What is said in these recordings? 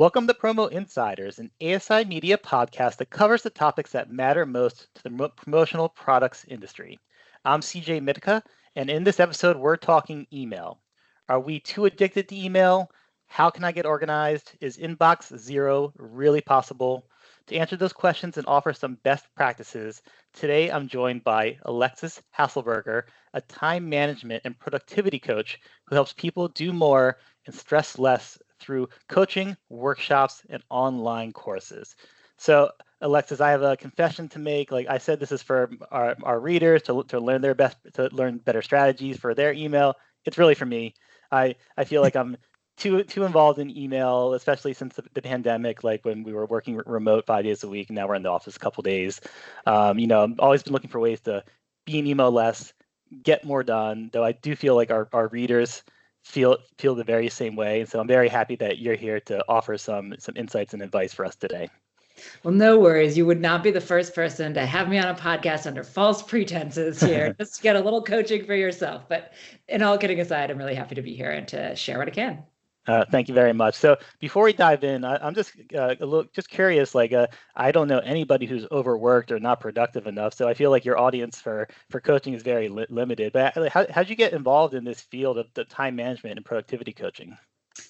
Welcome to Promo Insiders, an ASI Media podcast that covers the topics that matter most to the promotional products industry. I'm CJ Mitka, and in this episode, we're talking email. Are we too addicted to email? How can I get organized? Is inbox zero really possible? To answer those questions and offer some best practices, today I'm joined by Alexis Haselberger, a time management and productivity coach who helps people do more and stress less through coaching, workshops, and online courses. So, Alexis, I have a confession to make. Like I said, this is for our readers to learn better strategies for their email. It's really for me. I feel like I'm too involved in email, especially since the pandemic, like when we were working remote 5 days a week, and now we're in the office a couple days. I've always been looking for ways to be in email less, get more done, though I do feel like our readers feel the very same way. And so I'm very happy that you're here to offer some insights and advice for us today. Well, no worries. You would not be the first person to have me on a podcast under false pretenses here, just to get a little coaching for yourself. But in all kidding aside, I'm really happy to be here and to share what I can. Thank you very much. So before we dive in, I'm just just curious. I don't know anybody who's overworked or not productive enough. So I feel like your audience for coaching is very limited. But how'd you get involved in this field of the time management and productivity coaching?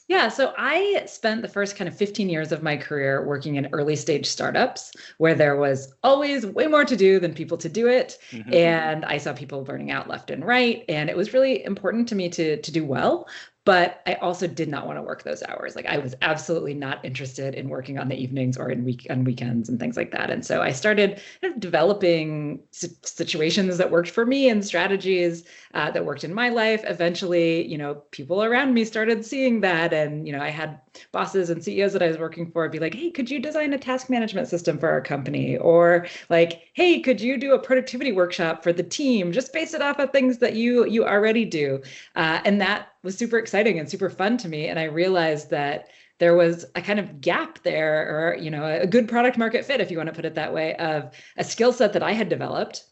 Yeah, so I spent the first kind of 15 years of my career working in early stage startups where there was always way more to do than people to do it. Mm-hmm. And I saw people burning out left and right. And it was really important to me to do well. But I also did not want to work those hours. Like I was absolutely not interested in working on the evenings or on weekends and things like that. And so I started kind of developing situations that worked for me and strategies that worked in my life. Eventually, people around me started seeing that. And, I had bosses and CEOs that I was working for be like, hey, could you design a task management system for our company? Or like, hey, could you do a productivity workshop for the team? Just base it off of things that you already do. And that was super exciting and super fun to me. And I realized that there was a kind of gap there, or, a good product market fit, if you want to put it that way, of a skill set that I had developed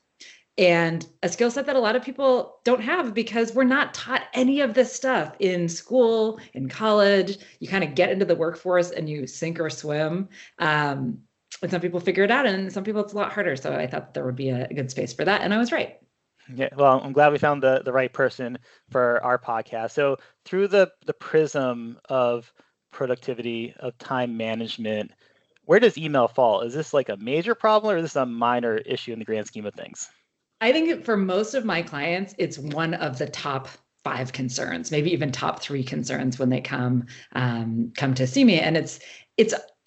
and a skill set that a lot of people don't have because we're not taught any of this stuff in school, in college. You kind of get into the workforce and you sink or swim. And some people figure it out and some people it's a lot harder. So I thought there would be a good space for that. And I was right. Yeah, well, I'm glad we found the right person for our podcast. So through the prism of productivity, of time management, where does email fall? Is this like a major problem or is this a minor issue in the grand scheme of things? I think for most of my clients, it's one of the top 5 concerns, maybe even top 3 concerns when they come to see me. And it's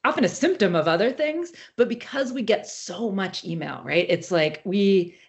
often a symptom of other things, but because we get so much email, right? It's like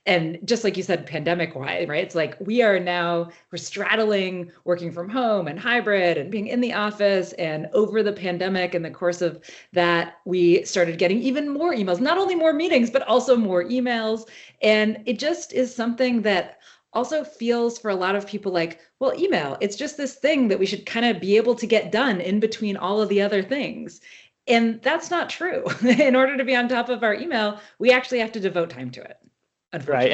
and just like you said, pandemic wise, right? It's like we're straddling working from home and hybrid and being in the office. And over the pandemic, in the course of that, we started getting even more emails, not only more meetings, but also more emails. And it just is something that also feels for a lot of people like, well, email, it's just this thing that we should kind of be able to get done in between all of the other things. And that's not true. In order to be on top of our email, we actually have to devote time to it. Right.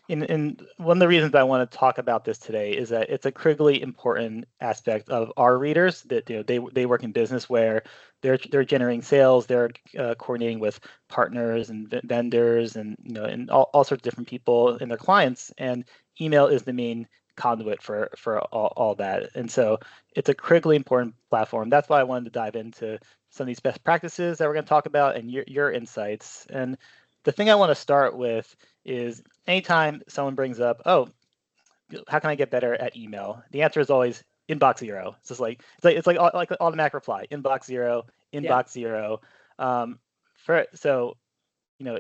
And one of the reasons I want to talk about this today is that it's a critically important aspect of our readers that they work in business where they're generating sales, they're coordinating with partners and vendors and and all sorts of different people and their clients, and email is the main conduit for all that. And so it's a critically important platform. That's why I wanted to dive into some of these best practices that we're going to talk about and your insights. And the thing I want to start with is anytime someone brings up, oh, how can I get better at email? The answer is always inbox zero. It's just it's like automatic reply, inbox zero, zero.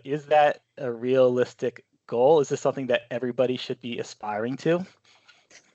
Is that a realistic goal? Is this something that everybody should be aspiring to?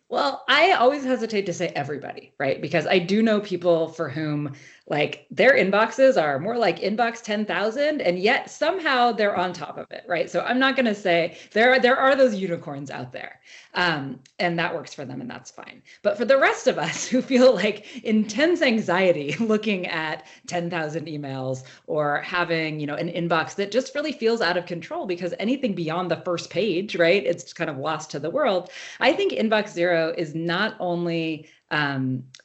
Well, I always hesitate to say everybody, right? Because I do know people for whom like their inboxes are more like inbox 10,000 and yet somehow they're on top of it, right? So I'm not going to say there are those unicorns out there and that works for them and that's fine. But for the rest of us who feel like intense anxiety looking at 10,000 emails or having, an inbox that just really feels out of control because anything beyond the first page, right? It's kind of lost to the world. I think inbox zero is not only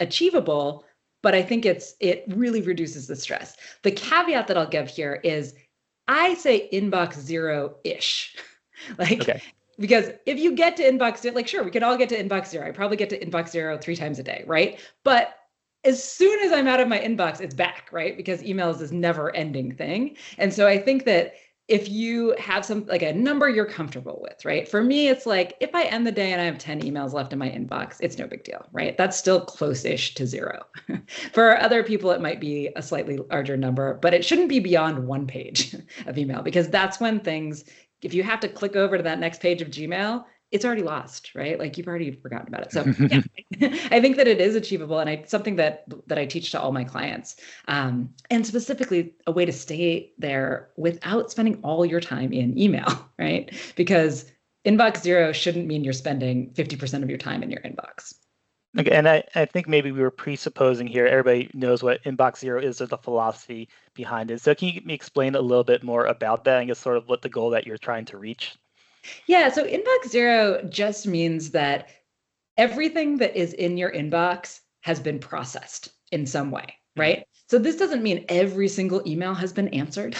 achievable, but I think it really reduces the stress. The caveat that I'll give here is I say inbox zero-ish. Okay. Because if you get to inbox zero, like, sure, we can all get to inbox zero. I probably get to inbox zero 3 times a day, right? But as soon as I'm out of my inbox, it's back, right? Because email is this never ending thing. And so I think that if you have some like a number you're comfortable with, right? For me, it's like if I end the day and I have 10 emails left in my inbox, it's no big deal, right? That's still close-ish to zero. For other people, it might be a slightly larger number, but it shouldn't be beyond 1 page of email, because that's when things, if you have to click over to that next page of Gmail, it's already lost, right? Like you've already forgotten about it. So yeah, I think that it is achievable, and something that I teach to all my clients, and specifically a way to stay there without spending all your time in email, right? Because inbox zero shouldn't mean you're spending 50% of your time in your inbox. Okay, and I think maybe we were presupposing here everybody knows what inbox zero is or the philosophy behind it. So can you explain a little bit more about that and guess sort of what the goal that you're trying to reach? Yeah, so inbox zero just means that everything that is in your inbox has been processed in some way, right? So this doesn't mean every single email has been answered.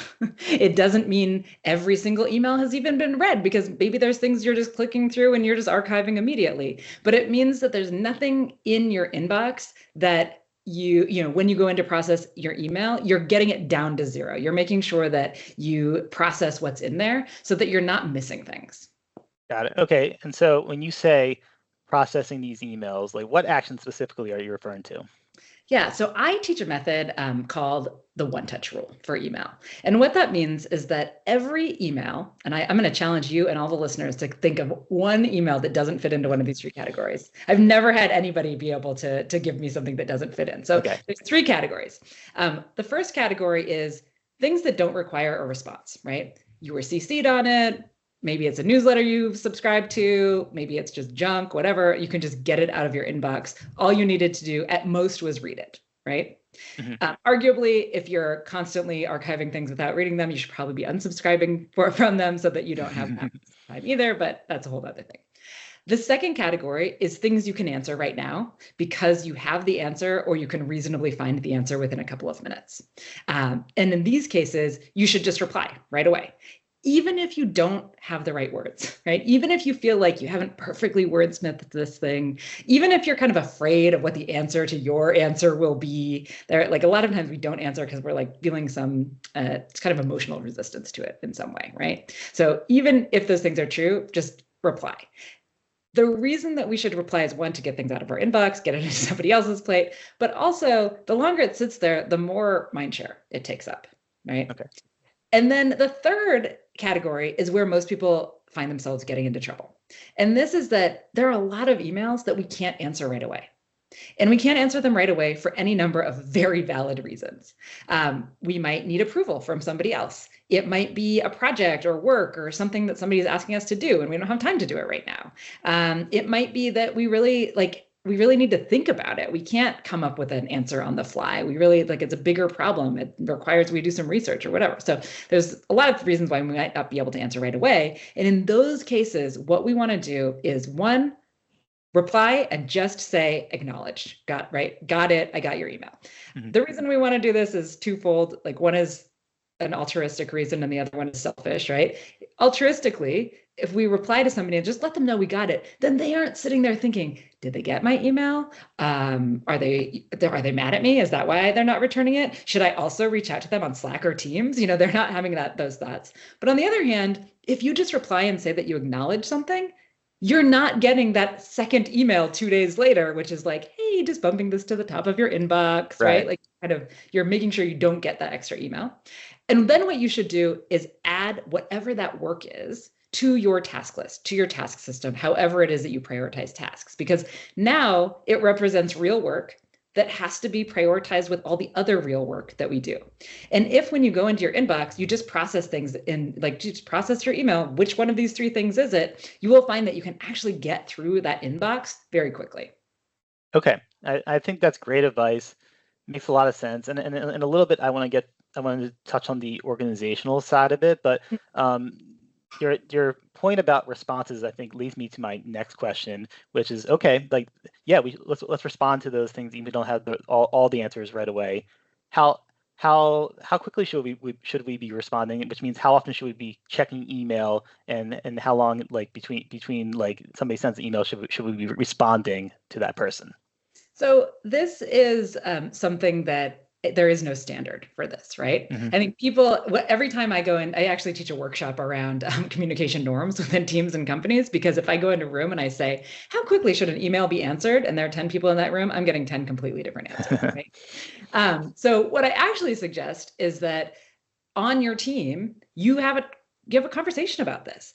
It doesn't mean every single email has even been read, because maybe there's things you're just clicking through and you're just archiving immediately. But it means that there's nothing in your inbox that you know, when you go into process your email, you're getting it down to zero. You're making sure that you process what's in there so that you're not missing things. Got it. Okay. And so when you say processing these emails, like what action specifically are you referring to? Yeah, so I teach a method called the one-touch rule for email. And what that means is that every email, and I'm going to challenge you and all the listeners to think of one email that doesn't fit into one of these 3 categories. I've never had anybody be able to give me something that doesn't fit in. So there's 3 categories. The first category is things that don't require a response, right? You were CC'd on it. Maybe it's a newsletter you've subscribed to. Maybe it's just junk, whatever. You can just get it out of your inbox. All you needed to do at most was read it, right? Arguably, if you're constantly archiving things without reading them, you should probably be unsubscribing from them so that you don't have that time either, but that's a whole other thing. The second category is things you can answer right now because you have the answer or you can reasonably find the answer within a couple of minutes. And in these cases, you should just reply right away. Even if you don't have the right words, right? Even if you feel like you haven't perfectly wordsmithed this thing, even if you're kind of afraid of what the answer to your answer will be, there, like a lot of times we don't answer because we're like feeling some it's kind of emotional resistance to it in some way, right? So even if those things are true, just reply. The reason that we should reply is, one, to get things out of our inbox, get it into somebody else's plate, but also the longer it sits there, the more mind share it takes up, right? Okay. And then the third category is where most people find themselves getting into trouble. And this is that there are a lot of emails that we can't answer right away. And we can't answer them right away for any number of very valid reasons. We might need approval from somebody else. It might be a project or work or something that somebody is asking us to do, and we don't have time to do it right now. It might be that we really need to think about it. We can't come up with an answer on the fly. We really it's a bigger problem. It requires we do some research or whatever. So there's a lot of reasons why we might not be able to answer right away. And in those cases, what we want to do is, one, reply and just say acknowledged. Got it. I got your email. The reason we want to do this is twofold. Like, one is an altruistic reason and the other one is selfish, right? Altruistically, if we reply to somebody and just let them know we got it, then they aren't sitting there thinking, did they get my email? Are they mad at me? Is that why they're not returning it? Should I also reach out to them on Slack or Teams? They're not having those thoughts. But on the other hand, if you just reply and say that you acknowledge something, you're not getting that second email 2 days later, which is like, hey, just bumping this to the top of your inbox, right? Like, kind of, you're making sure you don't get that extra email. And then what you should do is add whatever that work is to your task list, to your task system, however it is that you prioritize tasks, because now it represents real work that has to be prioritized with all the other real work that we do. And if when you go into your inbox, you just process things in, like, just process your email, which one of these 3 things is it, you will find that you can actually get through that inbox very quickly. Okay. I think that's great advice. Makes a lot of sense. And a little bit, I want to touch on the organizational side of it, but your point about responses, I think, leads me to my next question, which is okay, like yeah, let's respond to those things even if we don't have all the answers right away. How how quickly should we be responding? Which means how often should we be checking email, and how long like between like somebody sends an email should we be responding to that person? So this is something that there is no standard for this, right? Mm-hmm. I think people, every time I go in, I actually teach a workshop around communication norms within teams and companies, because if I go into a room and I say, how quickly should an email be answered? And there are 10 people in that room, I'm getting 10 completely different answers, right? So what I actually suggest is that on your team, you have a conversation about this.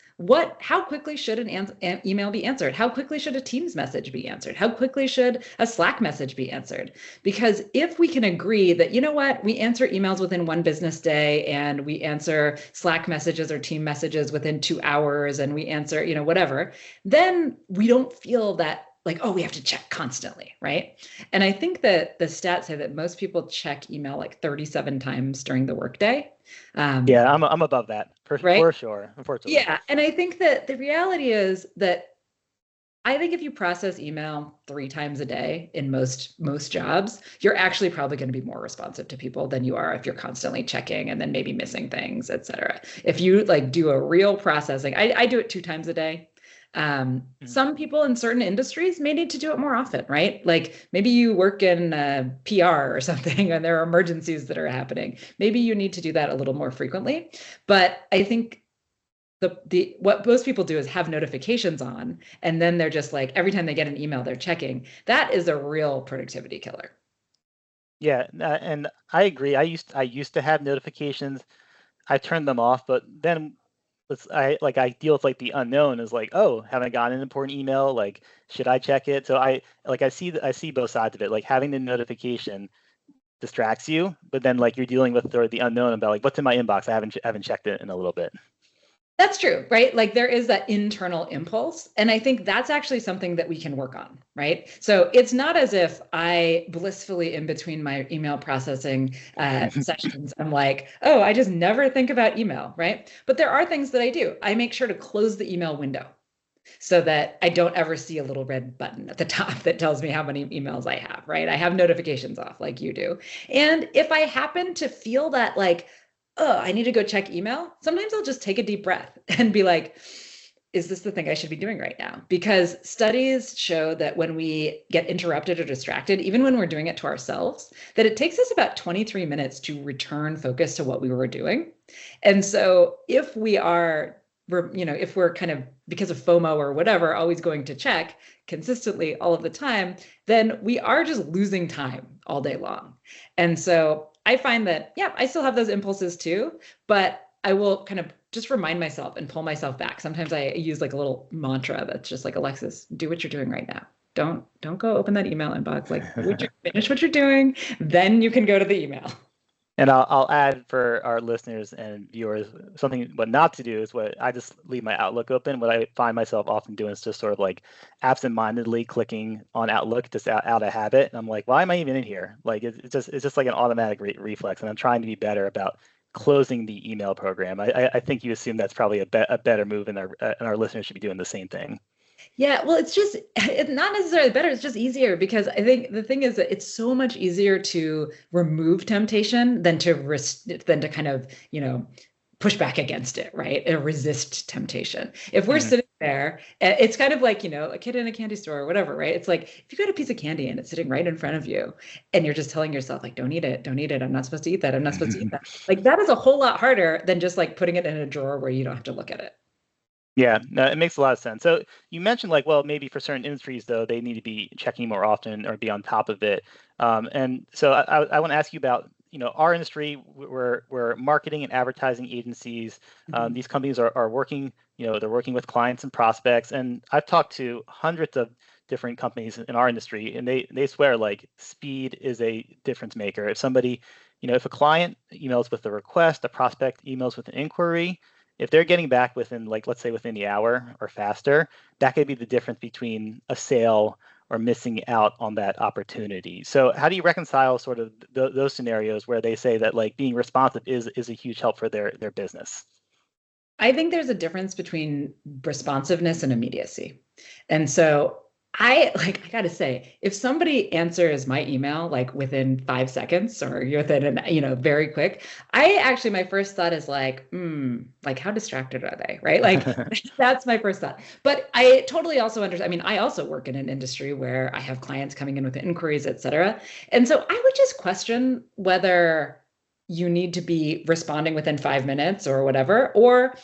How quickly should an email be answered? How quickly should a Teams message be answered? How quickly should a Slack message be answered? Because if we can agree that, you know what, we answer emails within 1 business day, and we answer Slack messages or team messages within 2 hours, and we answer, whatever, then we don't feel that like, oh, we have to check constantly, right? And I think that the stats say that most people check email like 37 times during the workday. Yeah, I'm above that Right? for sure, unfortunately. Yeah. And I think that the reality is that I think if you process email 3 times a day in most jobs, you're actually probably going to be more responsive to people than you are if you're constantly checking and then maybe missing things, et cetera. If you like do a real processing, I do it 2 times a day. Some people in certain industries may need to do it more often, right? Like maybe you work in PR or something and there are emergencies that are happening. Maybe you need to do that a little more frequently. But I think what most people do is have notifications on, and then they're just like every time they get an email, they're checking. That is a real productivity killer. Yeah, and I agree. I used to have notifications. I turned them off, but then I deal with like the unknown is like, oh, haven't gotten an important email. Like, should I check it? So I see both sides of it. Like having the notification distracts you, but then like you're dealing with the unknown about like what's in my inbox. I haven't checked it in a little bit. That's true, right? Like there is that internal impulse. And I think that's actually something that we can work on, right? So it's not as if I blissfully, in between my email processing sessions, I'm like, oh, I just never think about email, right? But there are things that I do. I make sure to close the email window so that I don't ever see a little red button at the top that tells me how many emails I have, right? I have notifications off like you do. And if I happen to feel that like, oh, I need to go check email, sometimes I'll just take a deep breath and be like, is this the thing I should be doing right now? Because studies show that when we get interrupted or distracted, even when we're doing it to ourselves, that it takes us about 23 minutes to return focus to what we were doing. And so if if we're kind of, because of FOMO or whatever, always going to check consistently all of the time, then we are just losing time all day long. And so I find that, yeah, I still have those impulses too, but I will kind of just remind myself and pull myself back. Sometimes I use like a little mantra that's just like, Alexis, do what you're doing right now. Don't go open that email inbox. Like finish what you're doing, then you can go to the email. And I'll add for our listeners and viewers something what not to do is what I just leave my Outlook open. What I find myself often doing is just sort of like absentmindedly clicking on Outlook just out of habit. And I'm like, why am I even in here? Like it's just like an automatic reflex. And I'm trying to be better about closing the email program. I think you assume that's probably a better move, and our listeners should be doing the same thing. Yeah, well, it's not necessarily better. It's just easier because I think the thing is that it's so much easier to remove temptation than to kind of, push back against it, right? And resist temptation. If we're sitting there, it's kind of like, a kid in a candy store or whatever, right? It's like if you got a piece of candy and it's sitting right in front of you and you're just telling yourself like, don't eat it, don't eat it. I'm not supposed to eat that. I'm not supposed to eat that. Like that is a whole lot harder than just like putting it in a drawer where you don't have to look at it. Yeah, no, it makes a lot of sense. So you mentioned like, well, maybe for certain industries though, they need to be checking more often or be on top of it. And so I want to ask you about, our industry. We're marketing and advertising agencies. These companies are working, they're working with clients and prospects. And I've talked to hundreds of different companies in our industry, and they swear like speed is a difference maker. If somebody, if a client emails with a request, a prospect emails with an inquiry, if they're getting back within, like, let's say within the hour or faster, that could be the difference between a sale or missing out on that opportunity. So how do you reconcile sort of those scenarios where they say that like being responsive is a huge help for their business? I think there's a difference between responsiveness and immediacy. And so I gotta say, if somebody answers my email like within 5 seconds or within very quick, my first thought is like how distracted are they? Right? Like that's my first thought. But I totally also understand. I mean, I also work in an industry where I have clients coming in with inquiries, et cetera. And so I would just question whether you need to be responding within 5 minutes or whatever, or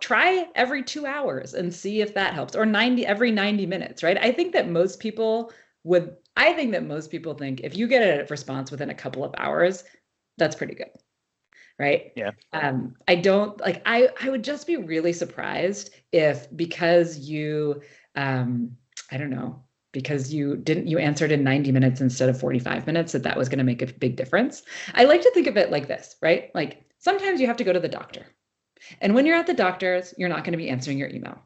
try every 2 hours and see if that helps, or every 90 minutes, right? I think that most people think if you get a response within a couple of hours, that's pretty good, right? Yeah. I don't like, I would just be really surprised if, because I don't know, because you answered in 90 minutes instead of 45 minutes, that was going to make a big difference. I like to think of it like this, right? Like sometimes you have to go to the doctor. And when you're at the doctor's, you're not going to be answering your email.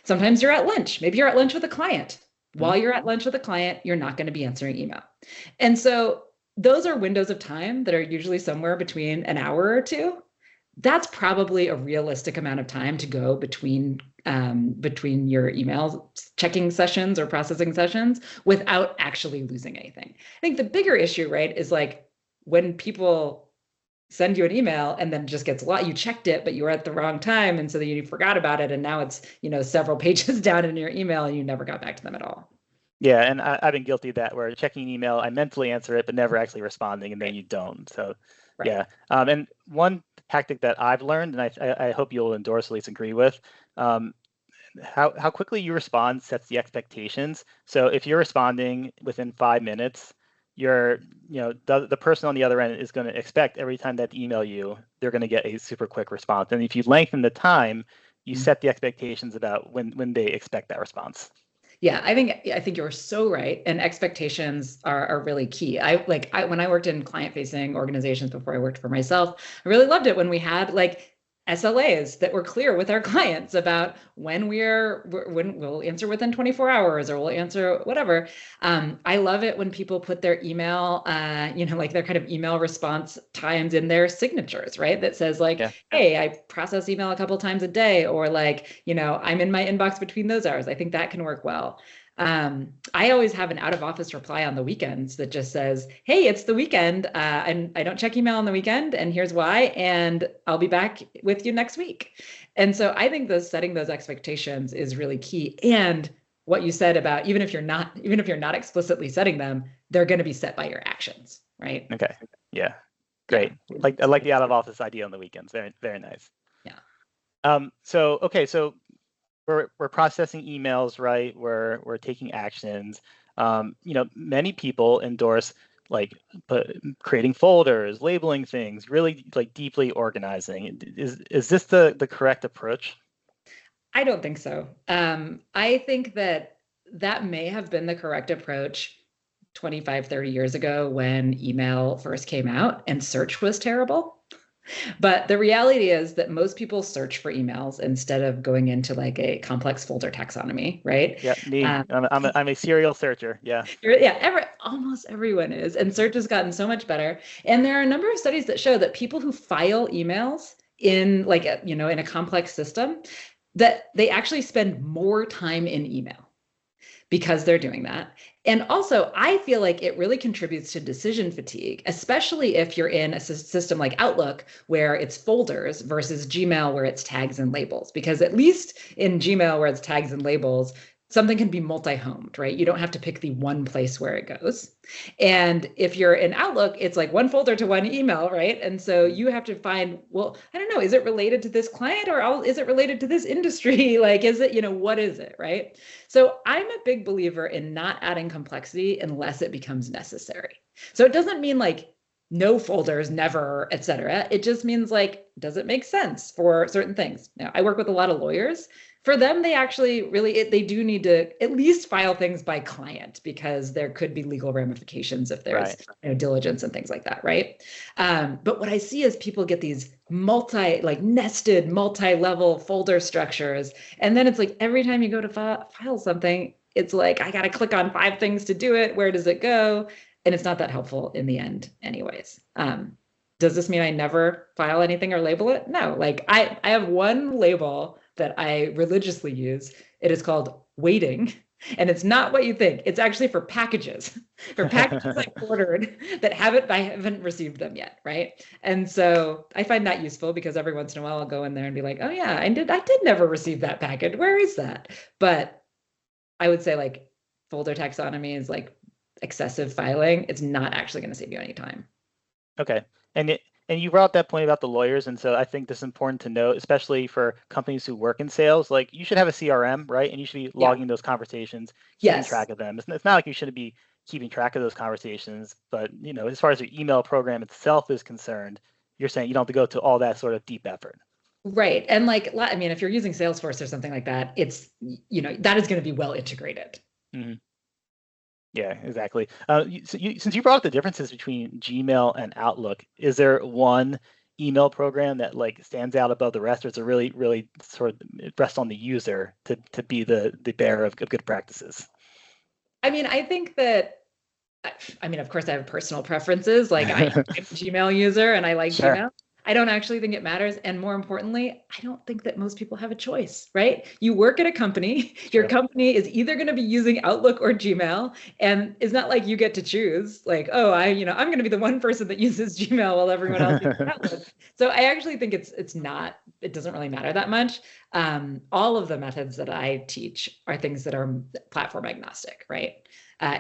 Sometimes you're at lunch. Maybe you're at lunch with a client. While you're at lunch with a client, you're not going to be answering email. And so those are windows of time that are usually somewhere between an hour or two. That's probably a realistic amount of time to go between your email checking sessions or processing sessions without actually losing anything. I think the bigger issue, right, is like when people send you an email and then just gets lost. You checked it, but you were at the wrong time, and so then you forgot about it, and now it's several pages down in your email, and you never got back to them at all. Yeah, and I've been guilty of that, where checking an email, I mentally answer it, but never actually responding, and then you don't. So, Right. Yeah. And one tactic that I've learned, and I hope you'll endorse, at least agree with, how quickly you respond sets the expectations. So if you're responding within 5 minutes, the person on the other end is going to expect every time that they email you, they're going to get a super quick response. And if you lengthen the time, you set the expectations about when they expect that response. Yeah, I think you're so right, and expectations are really key. When I worked in client-facing organizations before I worked for myself, I really loved it when we had like SLAs that were clear with our clients about when we'll answer within 24 hours or we'll answer whatever. I love it when people put their email, like their kind of email response times in their signatures, right? That says like, hey, I process email a couple times a day, or like, I'm in my inbox between those hours. I think that can work well. I always have an out of office reply on the weekends that just says, hey, it's the weekend, and I don't check email on the weekend, and here's why, and I'll be back with you next week. And so I think setting those expectations is really key. And what you said about even if you're not explicitly setting them, they're going to be set by your actions, right? Okay. Yeah. Great. I like the out of office idea on the weekends. Very, very nice. Yeah. So we're processing emails, right? We're taking actions. Many people endorse creating folders, labeling things, really like deeply organizing. Is this the correct approach? I don't think so. I think that may have been the correct approach 25, 30 years ago when email first came out and search was terrible. But the reality is that most people search for emails instead of going into like a complex folder taxonomy, right? Yeah, me. I'm a serial searcher. Yeah. Almost everyone is, and search has gotten so much better. And there are a number of studies that show that people who file emails in in a complex system, that they actually spend more time in email because they're doing that. And also, I feel like it really contributes to decision fatigue, especially if you're in a system like Outlook, where it's folders versus Gmail, where it's tags and labels. Because at least in Gmail, where it's tags and labels, something can be multi-homed, right? You don't have to pick the one place where it goes. And if you're in Outlook, it's like one folder to one email, right? And so you have to find, well, I don't know, is it related to this client, or is it related to this industry? Like, is it, what is it, right? So I'm a big believer in not adding complexity unless it becomes necessary. So it doesn't mean like no folders, never, et cetera. It just means like, does it make sense for certain things? Now, I work with a lot of lawyers. For them, they actually they do need to at least file things by client, because there could be legal ramifications if there's diligence and things like that, right? But what I see is people get these nested multi-level folder structures, and then it's like every time you go to file something, it's like I got to click on 5 things to do it. Where does it go? And it's not that helpful in the end, anyways. Does this mean I never file anything or label it? No. Like I have one label that I religiously use. It is called waiting. And it's not what you think. It's actually for packages, for packages I've ordered that I haven't received them yet, right? And so I find that useful because every once in a while I'll go in there and be like, oh yeah, I did never receive that package. Where is that? But I would say like folder taxonomy is like excessive filing. It's not actually going to save you any time. Okay. And you brought up that point about the lawyers, and so I think this is important to note, especially for companies who work in sales. Like you should have a CRM, right? And you should be Yeah. logging those conversations, keeping Yes. track of them. It's not like you shouldn't be keeping track of those conversations, but as far as your email program itself is concerned, you're saying you don't have to go to all that sort of deep effort. Right. And like, I mean, if you're using Salesforce or something like that, it's, that is going to be well integrated. Mm-hmm. Yeah, exactly. Since you brought up the differences between Gmail and Outlook, is there one email program that like stands out above the rest, or is it really, really sort of rests on the user to be the bearer of good practices? I mean, I think that, of course, I have personal preferences. Like I'm a Gmail user and I like Sure. Gmail. I don't actually think it matters. And more importantly, I don't think that most people have a choice, right? You work at a company, your company is either going to be using Outlook or Gmail. And it's not like you get to choose like, oh, I'm going to be the one person that uses Gmail while everyone else uses Outlook. So I actually think it doesn't really matter that much. All of the methods that I teach are things that are platform agnostic, right?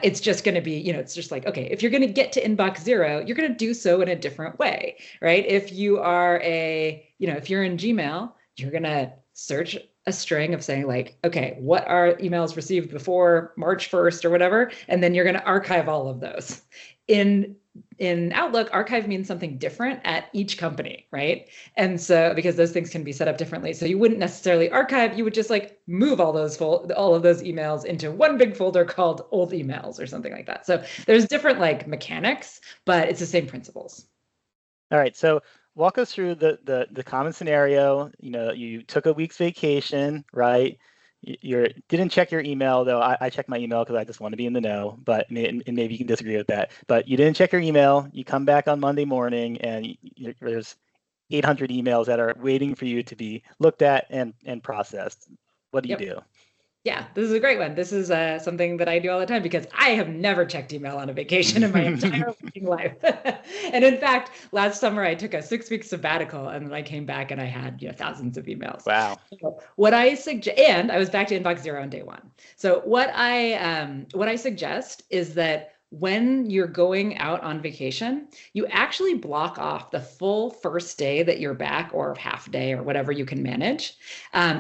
It's just going to be, it's just like, okay, if you're going to get to inbox 0, you're going to do so in a different way, right? If you are if you're in Gmail, you're going to search a string of saying like, okay, what are emails received before March 1st or whatever? And then you're going to archive all of those. In Outlook, archive means something different at each company, right? And so because those things can be set up differently, so you wouldn't necessarily archive, you would just like move all of those emails into one big folder called old emails or something like that. So there's different like mechanics, but it's the same principles. All right, so walk us through the common scenario. You took a week's vacation, right? You didn't check your email, though. I check my email because I just want to be in the know, but maybe you can disagree with that. But you didn't check your email. You come back on Monday morning and there's 800 emails that are waiting for you to be looked at and processed. What do you do? Yeah, this is a great one. This is something that I do all the time because I have never checked email on a vacation in my entire working life. And in fact, last summer I took a 6-week sabbatical and then I came back and I had thousands of emails. Wow. So what I suggest, and I was back to inbox 0 on day 1. So what I suggest is that when you're going out on vacation, you actually block off the full first day that you're back or half day or whatever you can manage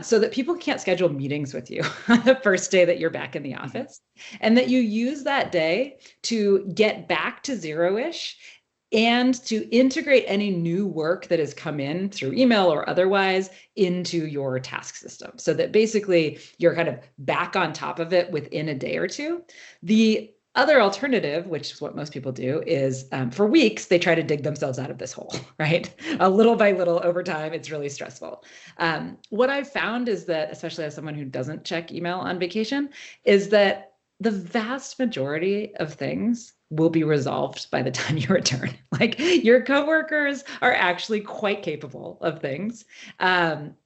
so that people can't schedule meetings with you on the first day that you're back in the office. And that you use that day to get back to 0-ish and to integrate any new work that has come in through email or otherwise into your task system so that basically you're kind of back on top of it within a day or two. The other alternative, which is what most people do, is for weeks, they try to dig themselves out of this hole, right? A little by little over time, it's really stressful. What I've found is that, especially as someone who doesn't check email on vacation, is that the vast majority of things will be resolved by the time you return. Like your coworkers are actually quite capable of things. And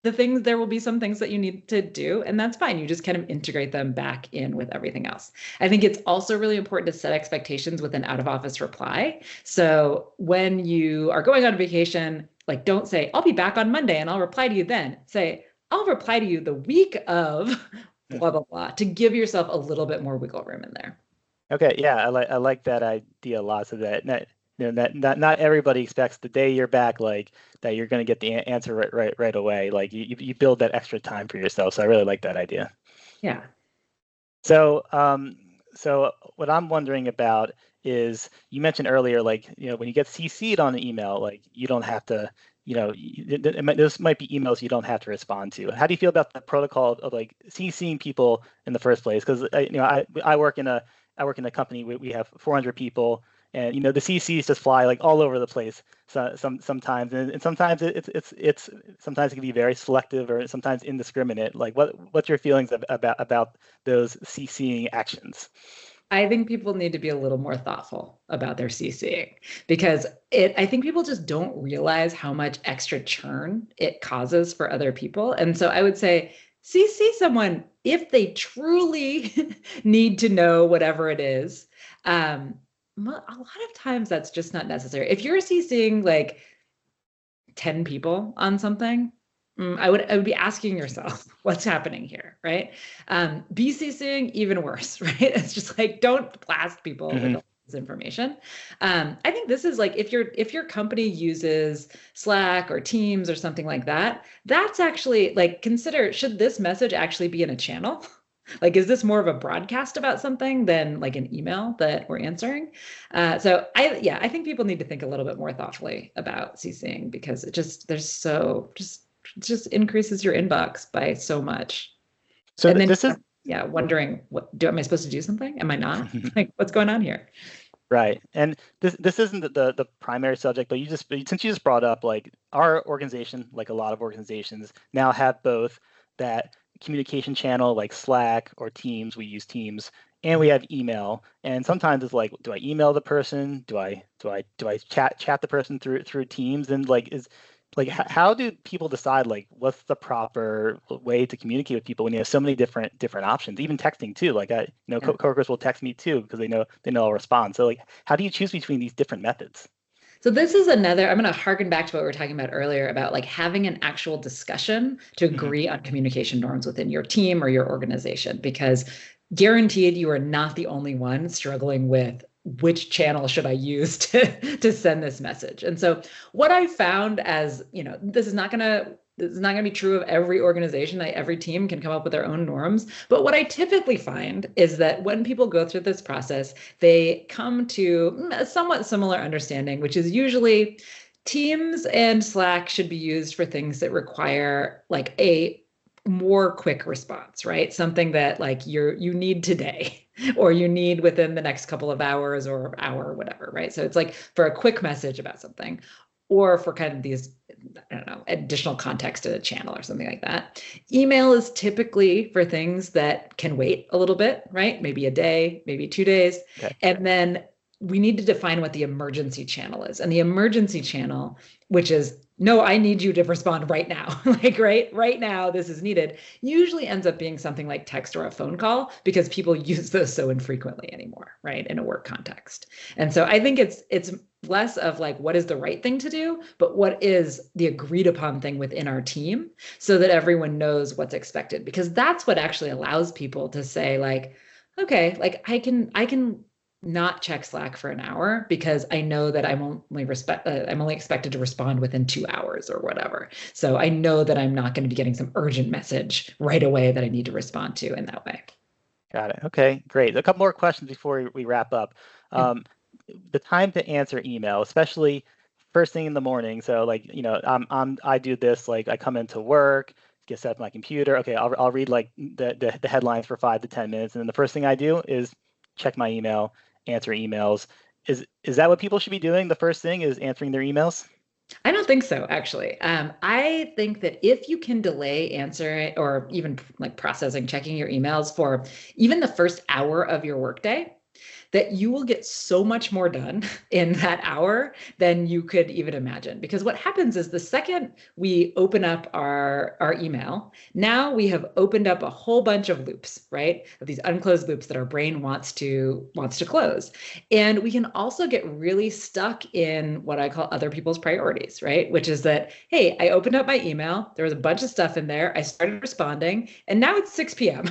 there will be some things that you need to do, and that's fine. You just kind of integrate them back in with everything else. I think it's also really important to set expectations with an out-of-office reply. So when you are going on vacation, like don't say, I'll be back on Monday and I'll reply to you then. Say, I'll reply to you the week of blah, blah, blah, to give yourself a little bit more wiggle room in there. Okay, yeah, I like that idea a lot. So that not everybody expects the day you're back, like that you're going to get the answer right away. Like you build that extra time for yourself. So I really like that idea. Yeah. So so what I'm wondering about is you mentioned earlier, like when you get CC'd on an email, like you don't have to, those might be emails you don't have to respond to. How do you feel about the protocol of like CCing people in the first place? Because I work in a company. We have 400 people. And the CCs just fly like all over the place. So sometimes, and sometimes it's sometimes it can be very selective or sometimes indiscriminate. Like what's your feelings about those CCing actions? I think people need to be a little more thoughtful about their CCing because I think people just don't realize how much extra churn it causes for other people. And so I would say CC someone if they truly need to know whatever it is. A lot of times that's just not necessary. If you're CCing like 10 people on something, I would be asking yourself what's happening here, right? BCCing even worse, right? It's just like don't blast people with all this information. I think this is like if your company uses Slack or Teams or something like that, that's actually like consider should this message actually be in a channel? Like, is this more of a broadcast about something than like an email that we're answering? So I think people need to think a little bit more thoughtfully about CCing because it just increases your inbox by so much. So and then this is wondering am I supposed to do something? Am I not? Like what's going on here? right. And this isn't the primary subject, but since you just brought up like our organization, like a lot of organizations now have both that communication channel like Slack or Teams, we use Teams, and we have email. And sometimes it's like, do I email the person? Do I chat the person through Teams? And how do people decide like what's the proper way to communicate with people when you have so many different options, even texting too? Like coworkers will text me too because they know I'll respond. So like, how do you choose between these different methods? So this is another, I'm going to harken back to what we were talking about earlier about like having an actual discussion to agree on communication norms within your team or your organization, because guaranteed you are not the only one struggling with which channel should I use to send this message. And so what I found as, this is not going to be true of every organization. Every team can come up with their own norms. But what I typically find is that when people go through this process, they come to a somewhat similar understanding, which is usually Teams and Slack should be used for things that require like a more quick response, right? Something that like you need today or you need within the next couple of hours or hour or whatever, right? So it's like for a quick message about something or for kind of these, I don't know, additional context to the channel or something like that. Email is typically for things that can wait a little bit, right? Maybe a day, maybe 2 days. Okay. And then we need to define what the emergency channel is. And the emergency channel, which is, no, I need you to respond right now. Like right now, this is needed, usually ends up being something like text or a phone call because people use those so infrequently anymore, right? In a work context. And so I think it's less of like, what is the right thing to do, but what is the agreed upon thing within our team so that everyone knows what's expected, because that's what actually allows people to say like, okay, like I can not check Slack for an hour because I know that I'm only expected to respond within 2 hours or whatever. So I know that I'm not going to be getting some urgent message right away that I need to respond to in that way. Got it. Okay, great. A couple more questions before we wrap up. The time to answer email, especially first thing in the morning. So like, I do this, like I come into work, get set up my computer. Okay, I'll read like the headlines for 5 to 10 minutes. And then the first thing I do is check my email, answer emails. Is that what people should be doing? The first thing is answering their emails? I don't think so, actually. I think that if you can delay answering or even like processing, checking your emails for even the first hour of your workday, that you will get so much more done in that hour than you could even imagine. Because what happens is the second we open up our email, now we have opened up a whole bunch of loops, right? Of these unclosed loops that our brain wants to close. And we can also get really stuck in what I call other people's priorities, right? Which is that, hey, I opened up my email, there was a bunch of stuff in there, I started responding, and now it's 6 p.m.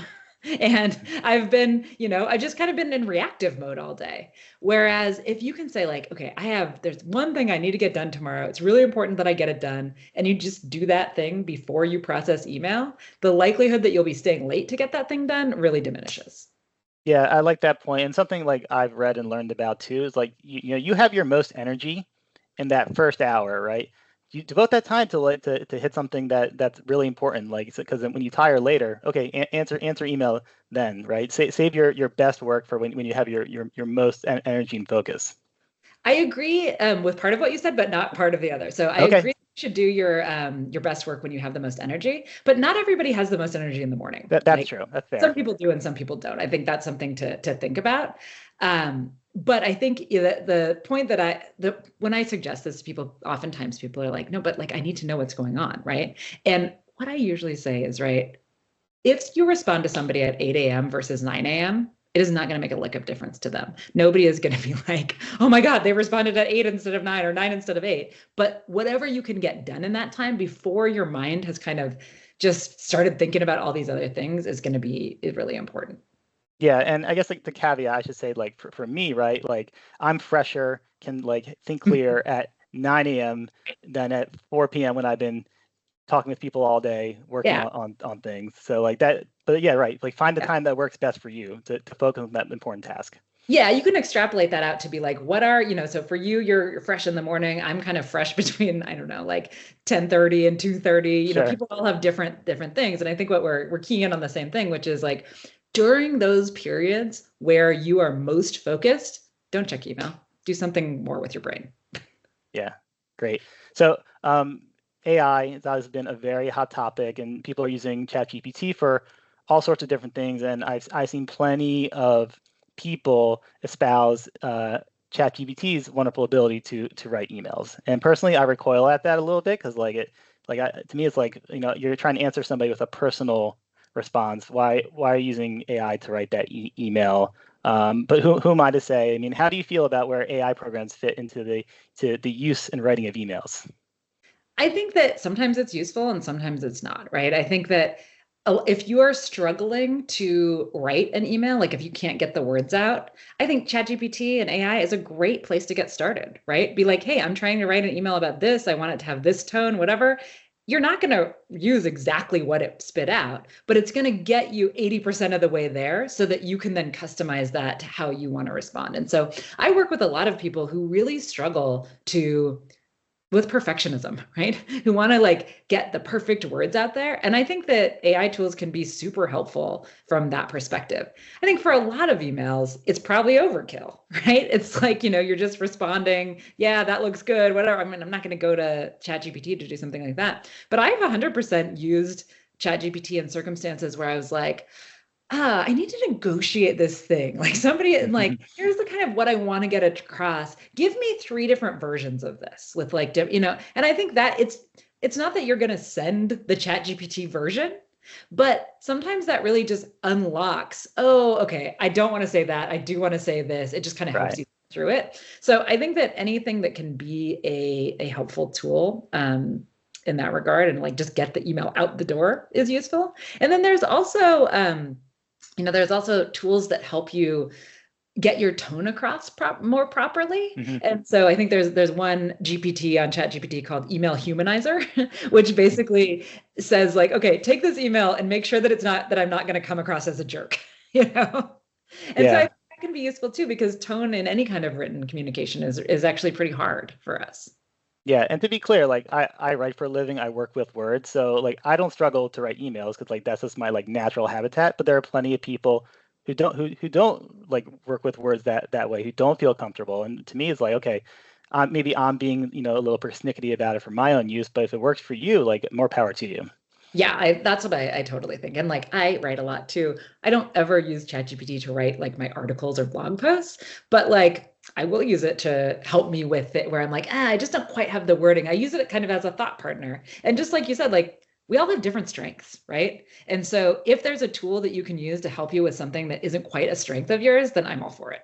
And I've been, I've just kind of been in reactive mode all day. Whereas if you can say like, okay, there's one thing I need to get done tomorrow. It's really important that I get it done. And you just do that thing before you process email, the likelihood that you'll be staying late to get that thing done really diminishes. Yeah, I like that point. And something like I've read and learned about too is like, you have your most energy in that first hour, right? You devote that time to hit something that's really important, like because when you tire later, okay, answer email then, right? Save your best work for when you have your most energy and focus. I agree with part of what you said, but not part of the other. So I Okay. agree should do your best work when you have the most energy, but not everybody has the most energy in the morning. That's true. That's fair. Some people do and some people don't. I think that's something to think about. But I think the point that when I suggest this to people, oftentimes people are like, no, but like I need to know what's going on, right? And what I usually say is, right, if you respond to somebody at 8 a.m. versus 9 a.m., it is not going to make a lick of difference to them. Nobody is going to be like, oh my God, they responded at 8 instead of 9 or 9 instead of 8. But whatever you can get done in that time before your mind has kind of just started thinking about all these other things is really important. Yeah, and I guess like the caveat I should say, like for me, right? Like I'm fresher, can like think clear at 9 a.m. than at 4 p.m. when I've been talking with people all day, working on things. So like that, but yeah, right. Like find the time that works best for you to focus on that important task. Yeah, you can extrapolate that out to be like, what are, so for you, you're fresh in the morning. I'm kind of fresh between, I don't know, like 10:30 and 2:30. You know, people all have different things. And I think what we're keying in on the same thing, which is like during those periods where you are most focused, don't check email. Do something more with your brain. Yeah, great. So AI has always been a very hot topic, and people are using ChatGPT for all sorts of different things. And I've seen plenty of people espouse ChatGPT's wonderful ability to write emails. And personally, I recoil at that a little bit because to me, it's like, you're trying to answer somebody with a personal response. Why are you using AI to write that email? But who am I to say? I mean, how do you feel about where AI programs fit into the use and writing of emails? I think that sometimes it's useful and sometimes it's not, right? I think that if you are struggling to write an email, like if you can't get the words out, I think ChatGPT and AI is a great place to get started, right? Be like, hey, I'm trying to write an email about this. I want it to have this tone, whatever. You're not going to use exactly what it spit out, but it's going to get you 80% of the way there so that you can then customize that to how you want to respond. And so I work with a lot of people who really struggle with perfectionism, right? Who want to like get the perfect words out there. And I think that AI tools can be super helpful from that perspective. I think for a lot of emails, it's probably overkill, right? It's like, you're just responding, yeah, that looks good, whatever. I mean, I'm not going to go to ChatGPT to do something like that. But I've 100% used ChatGPT in circumstances where I was like, I need to negotiate this thing. Like somebody, like, here's the kind of what I want to get across. Give me 3 different versions of this with like, and I think that it's not that you're going to send the ChatGPT version, but sometimes that really just unlocks, oh, okay, I don't want to say that. I do want to say this. It just kind of helps you through it. So I think that anything that can be a helpful tool, in that regard and like just get the email out the door is useful. And then there's also, there's also tools that help you get your tone across more properly. Mm-hmm. And so I think there's one GPT on ChatGPT called Email Humanizer, which basically says like, okay, take this email and make sure that I'm not going to come across as a jerk, And so I think that can be useful too, because tone in any kind of written communication is actually pretty hard for us. Yeah, and to be clear, like I write for a living, I work with words, so like I don't struggle to write emails because like that's just my like natural habitat. But there are plenty of people who don't like work with words that way, who don't feel comfortable. And to me, it's like, okay, maybe I'm being a little persnickety about it for my own use, but if it works for you, like more power to you. Yeah, that's what I totally think. And like I write a lot too. I don't ever use ChatGPT to write like my articles or blog posts, but like I will use it to help me with it where I'm like, I just don't quite have the wording. I use it kind of as a thought partner. And just like you said, like we all have different strengths, right? And so if there's a tool that you can use to help you with something that isn't quite a strength of yours, then I'm all for it.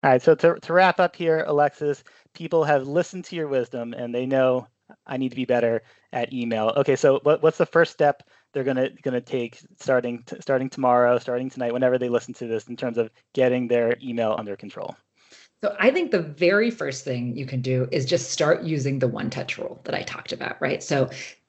All right, so to wrap up here, Alexis, people have listened to your wisdom and they know I need to be better at email. Okay, so what's the first step they're gonna take starting tomorrow, starting tonight, whenever they listen to this, in terms of getting their email under control? So I think the very first thing you can do is just start using the one-touch rule that I talked about, right? So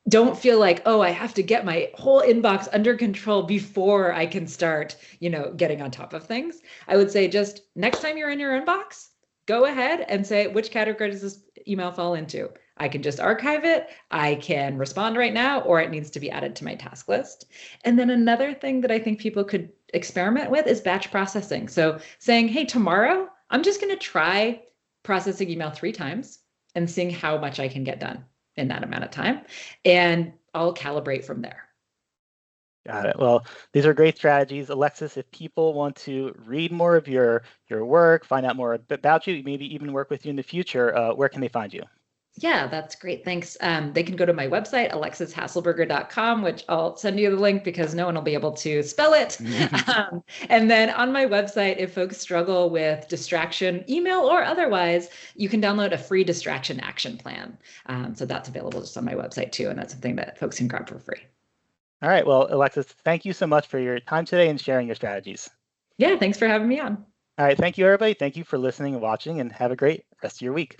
don't feel like, oh, I have to get my whole inbox under control before I can start, getting on top of things. I would say just next time you're in your inbox, go ahead and say, which category does this email fall into? I can just archive it, I can respond right now, or it needs to be added to my task list. And then another thing that I think people could experiment with is batch processing. So saying, hey, tomorrow, I'm just going to try processing email 3 times and seeing how much I can get done. in that amount of time. And I'll calibrate from there. Got it. Well, these are great strategies. Alexis, if people want to read more of your work, find out more about you, maybe even work with you in the future, where can they find you? Yeah, that's great. Thanks. They can go to my website, alexishaselberger.com, which I'll send you the link because no one will be able to spell it. And then on my website, if folks struggle with distraction, email or otherwise, you can download a free distraction action plan. So that's available just on my website too. And that's something that folks can grab for free. All right. Well, Alexis, thank you so much for your time today and sharing your strategies. Yeah, thanks for having me on. All right. Thank you, everybody. Thank you for listening and watching, and have a great rest of your week.